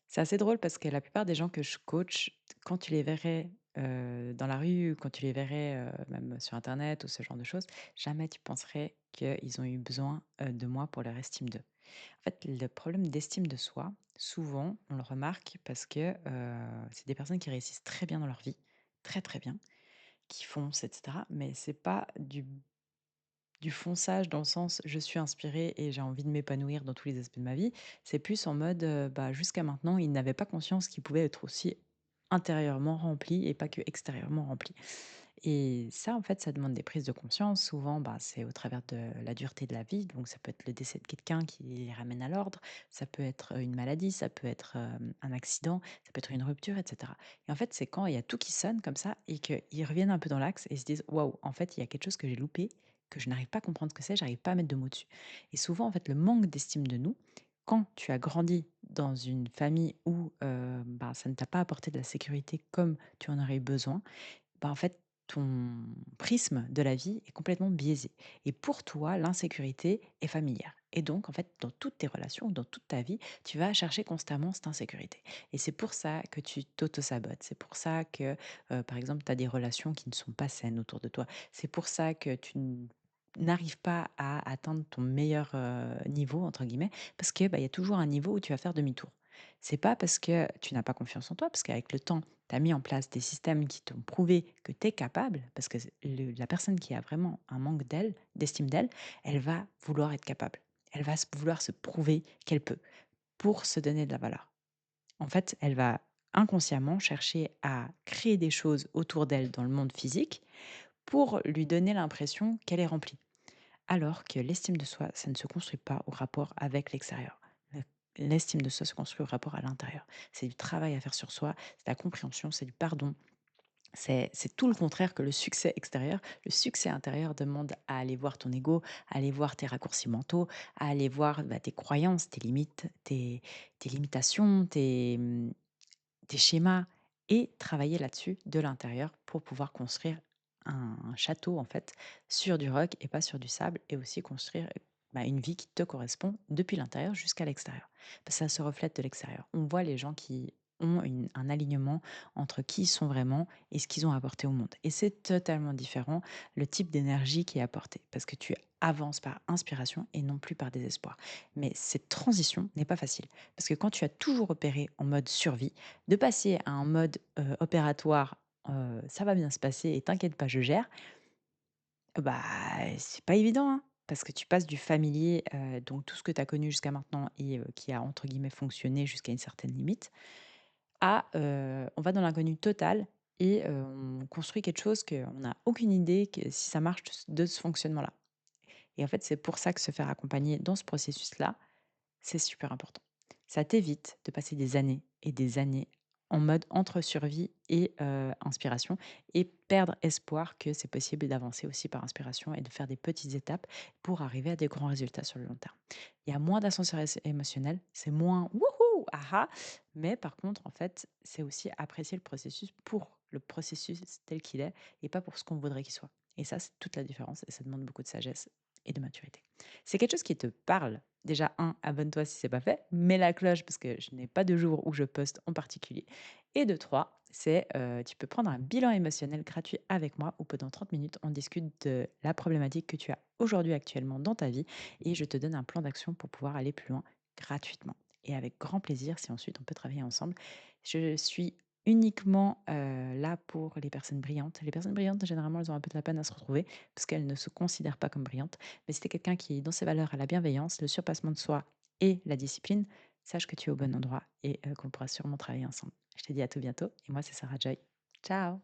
C'est assez drôle parce que la plupart des gens que je coach, quand tu les verrais, dans la rue, quand tu les verrais, même sur internet ou ce genre de choses, jamais tu penserais qu'ils ont eu besoin, de moi pour leur estime d'eux. En fait, le problème d'estime de soi, souvent, on le remarque parce que, c'est des personnes qui réussissent très bien dans leur vie, très, très bien, qui foncent et cetera, mais c'est pas du fonçage dans le sens: «Je suis inspiré et j'ai envie de m'épanouir dans tous les aspects de ma vie». C'est plus en mode, bah, jusqu'à maintenant, ils n'avaient pas conscience qu'ils pouvaient être aussi intérieurement remplis et pas que extérieurement remplis. Et ça, en fait, ça demande des prises de conscience. Souvent, bah, c'est au travers de la dureté de la vie. Donc ça peut être le décès de quelqu'un qui les ramène à l'ordre, ça peut être, une maladie, ça peut être, un accident, ça peut être une rupture et cetera. Et en fait, c'est quand il y a tout qui sonne comme ça et qu'ils reviennent un peu dans l'axe et se disent: «Waouh, en fait, il y a quelque chose que j'ai loupé, que je n'arrive pas à comprendre ce que c'est, j'arrive pas à mettre de mots dessus». Et souvent, en fait, le manque d'estime de nous, quand tu as grandi dans une famille où, bah, ça ne t'a pas apporté de la sécurité comme tu en aurais eu besoin, bah, en fait, ton prisme de la vie est complètement biaisé. Et pour toi, l'insécurité est familière. Et donc, en fait, dans toutes tes relations, dans toute ta vie, tu vas chercher constamment cette insécurité. Et c'est pour ça que tu t'auto-sabotes. C'est pour ça que, par exemple, tu as des relations qui ne sont pas saines autour de toi. C'est pour ça que n'arrives pas à atteindre ton meilleur niveau, entre guillemets, parce que bah, il y a toujours un niveau où tu vas faire demi-tour. C'est pas parce que tu n'as pas confiance en toi, parce qu'avec le temps, tu as mis en place des systèmes qui t'ont prouvé que tu es capable, parce que la personne qui a vraiment un manque d'estime d'elle, elle va vouloir être capable. Elle va vouloir se prouver qu'elle peut pour se donner de la valeur. En fait, elle va inconsciemment chercher à créer des choses autour d'elle dans le monde physique pour lui donner l'impression qu'elle est remplie. Alors que l'estime de soi, ça ne se construit pas au rapport avec l'extérieur. L'estime de soi se construit au rapport à l'intérieur. C'est du travail à faire sur soi, c'est de la compréhension, c'est du pardon, c'est tout le contraire que le succès extérieur. Le succès intérieur demande à aller voir ton ego, à aller voir tes raccourcis mentaux, à aller voir, bah, tes croyances, tes limites, tes limitations, tes schémas et travailler là-dessus de l'intérieur pour pouvoir construire un château, en fait, sur du roc et pas sur du sable et aussi construire, bah, une vie qui te correspond depuis l'intérieur jusqu'à l'extérieur. Parce que ça se reflète de l'extérieur. On voit les gens qui ont un alignement entre qui ils sont vraiment et ce qu'ils ont apporté au monde. Et c'est totalement différent le type d'énergie qui est apporté parce que tu avances par inspiration et non plus par désespoir. Mais cette transition n'est pas facile parce que quand tu as toujours opéré en mode survie, de passer à un mode, opératoire, «Ça va bien se passer et t'inquiète pas, je gère», bah, c'est pas évident, hein. Parce que tu passes du familier, donc tout ce que tu as connu jusqu'à maintenant et qui a entre guillemets «fonctionné» jusqu'à une certaine limite, à, on va dans l'inconnu total et on construit quelque chose qu'on n'a aucune idée que si ça marche de ce fonctionnement-là. Et en fait, c'est pour ça que se faire accompagner dans ce processus-là, c'est super important. Ça t'évite de passer des années et des années en mode entre survie et inspiration et perdre espoir que c'est possible d'avancer aussi par inspiration et de faire des petites étapes pour arriver à des grands résultats sur le long terme. Il y a moins d'ascenseur émotionnel, c'est moins «wouhou, ah ah», mais par contre, en fait, c'est aussi apprécier le processus pour le processus tel qu'il est et pas pour ce qu'on voudrait qu'il soit. Et ça, c'est toute la différence et ça demande beaucoup de sagesse et de maturité. C'est quelque chose qui te parle? Déjà, un, abonne-toi si c'est pas fait, mets la cloche parce que je n'ai pas de jour où je poste en particulier. Et de 3, c'est, tu peux prendre un bilan émotionnel gratuit avec moi où pendant 30 minutes, on discute de la problématique que tu as aujourd'hui actuellement dans ta vie et je te donne un plan d'action pour pouvoir aller plus loin gratuitement et avec grand plaisir si ensuite on peut travailler ensemble. Je suis uniquement, là pour les personnes brillantes. Les personnes brillantes, généralement, elles ont un peu de la peine à se retrouver parce qu'elles ne se considèrent pas comme brillantes. Mais si tu quelqu'un qui, dans ses valeurs, a la bienveillance, le surpassement de soi et la discipline, sache que tu es au bon endroit et qu'on pourra sûrement travailler ensemble. Je te dis à tout bientôt et moi, c'est Sarah Joy. Ciao.